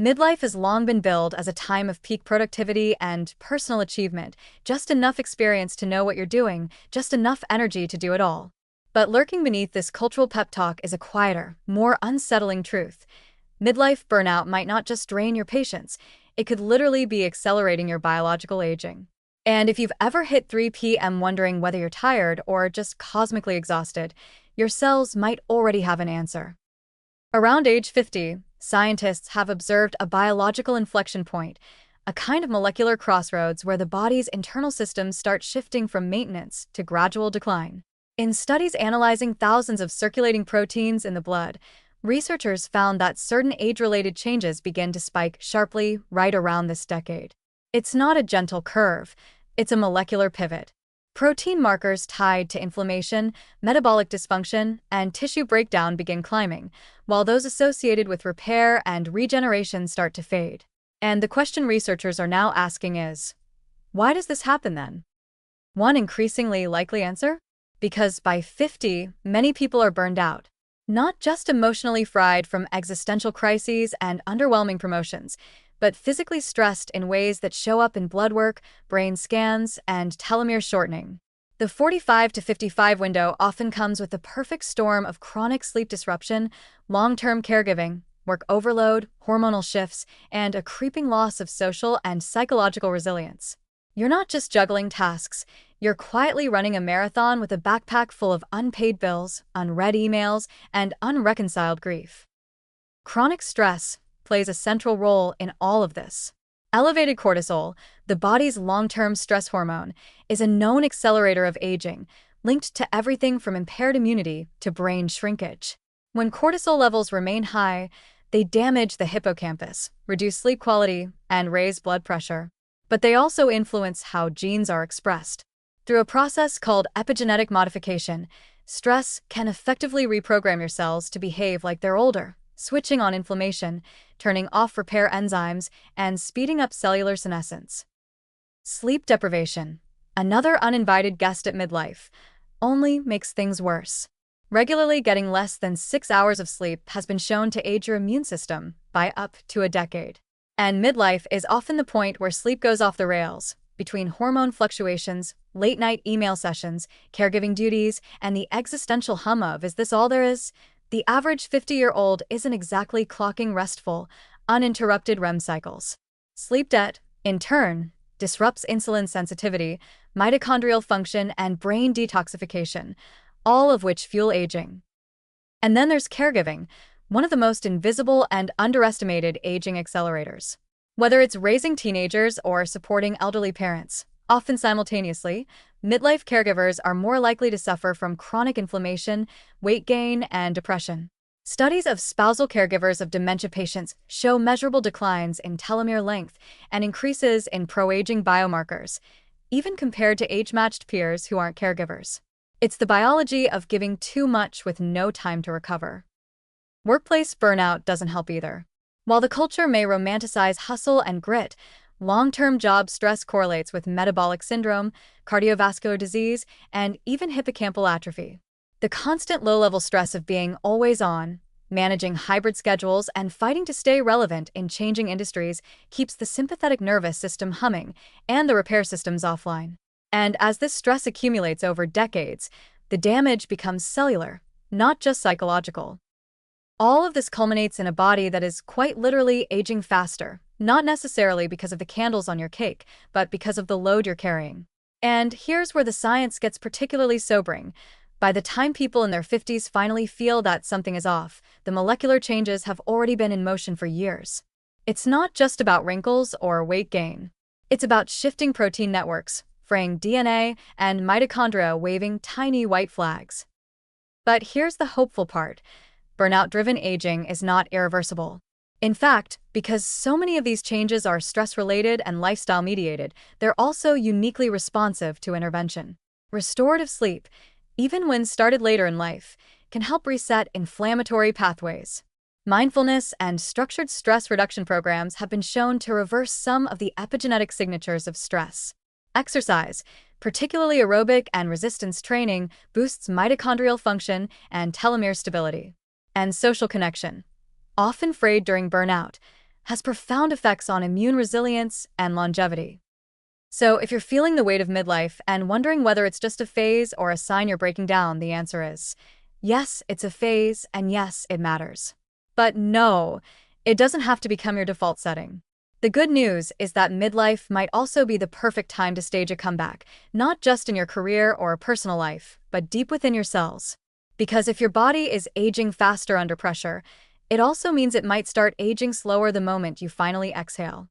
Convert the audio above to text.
Midlife has long been billed as a time of peak productivity and personal achievement, just enough experience to know what you're doing, just enough energy to do it all. But lurking beneath this cultural pep talk is a quieter, more unsettling truth. Midlife burnout might not just drain your patience, it could literally be accelerating your biological aging. And if you've ever hit 3 p.m. wondering whether you're tired or just cosmically exhausted, your cells might already have an answer. Around age 50, scientists have observed a biological inflection point, a kind of molecular crossroads where the body's internal systems start shifting from maintenance to gradual decline. In studies analyzing thousands of circulating proteins in the blood, researchers found that certain age-related changes begin to spike sharply right around this decade. It's not a gentle curve, it's a molecular pivot. Protein markers tied to inflammation, metabolic dysfunction, and tissue breakdown begin climbing, while those associated with repair and regeneration start to fade. And the question researchers are now asking is, why does this happen then? One increasingly likely answer? Because by 50, many people are burned out. Not just emotionally fried from existential crises and underwhelming promotions, but physically stressed in ways that show up in blood work, brain scans, and telomere shortening. The 45 to 55 window often comes with the perfect storm of chronic sleep disruption, long-term caregiving, work overload, hormonal shifts, and a creeping loss of social and psychological resilience. You're not just juggling tasks, you're quietly running a marathon with a backpack full of unpaid bills, unread emails, and unreconciled grief. Chronic stress plays a central role in all of this. Elevated cortisol, the body's long-term stress hormone, is a known accelerator of aging, linked to everything from impaired immunity to brain shrinkage. When cortisol levels remain high, they damage the hippocampus, reduce sleep quality, and raise blood pressure. But they also influence how genes are expressed. Through a process called epigenetic modification, stress can effectively reprogram your cells to behave like they're older, switching on inflammation, turning off repair enzymes, and speeding up cellular senescence. Sleep deprivation, another uninvited guest at midlife, only makes things worse. Regularly getting less than 6 hours of sleep has been shown to age your immune system by up to a decade. And midlife is often the point where sleep goes off the rails, between hormone fluctuations, late-night email sessions, caregiving duties, and the existential hum of "is this all there is?" The average 50-year-old isn't exactly clocking restful, uninterrupted REM cycles. Sleep debt, in turn, disrupts insulin sensitivity, mitochondrial function, and brain detoxification, all of which fuel aging. And then there's caregiving, one of the most invisible and underestimated aging accelerators. Whether it's raising teenagers or supporting elderly parents, often simultaneously, midlife caregivers are more likely to suffer from chronic inflammation, weight gain, and depression. Studies of spousal caregivers of dementia patients show measurable declines in telomere length and increases in pro-aging biomarkers, even compared to age-matched peers who aren't caregivers. It's the biology of giving too much with no time to recover. Workplace burnout doesn't help either. While the culture may romanticize hustle and grit, long-term job stress correlates with metabolic syndrome, cardiovascular disease, and even hippocampal atrophy. The constant low-level stress of being always on, managing hybrid schedules, and fighting to stay relevant in changing industries keeps the sympathetic nervous system humming and the repair systems offline. And as this stress accumulates over decades, the damage becomes cellular, not just psychological. All of this culminates in a body that is quite literally aging faster, not necessarily because of the candles on your cake, but because of the load you're carrying. And here's where the science gets particularly sobering. By the time people in their 50s finally feel that something is off, the molecular changes have already been in motion for years. It's not just about wrinkles or weight gain. It's about shifting protein networks, fraying DNA, and mitochondria waving tiny white flags. But here's the hopeful part. Burnout-driven aging is not irreversible. In fact, because so many of these changes are stress-related and lifestyle-mediated, they're also uniquely responsive to intervention. Restorative sleep, even when started later in life, can help reset inflammatory pathways. Mindfulness and structured stress reduction programs have been shown to reverse some of the epigenetic signatures of stress. Exercise, particularly aerobic and resistance training, boosts mitochondrial function and telomere stability. And social connection, often frayed during burnout, has profound effects on immune resilience and longevity. So, if you're feeling the weight of midlife and wondering whether it's just a phase or a sign you're breaking down, the answer is yes, it's a phase, and yes, it matters. But no, it doesn't have to become your default setting. The good news is that midlife might also be the perfect time to stage a comeback, not just in your career or personal life, but deep within your cells. Because if your body is aging faster under pressure, it also means it might start aging slower the moment you finally exhale.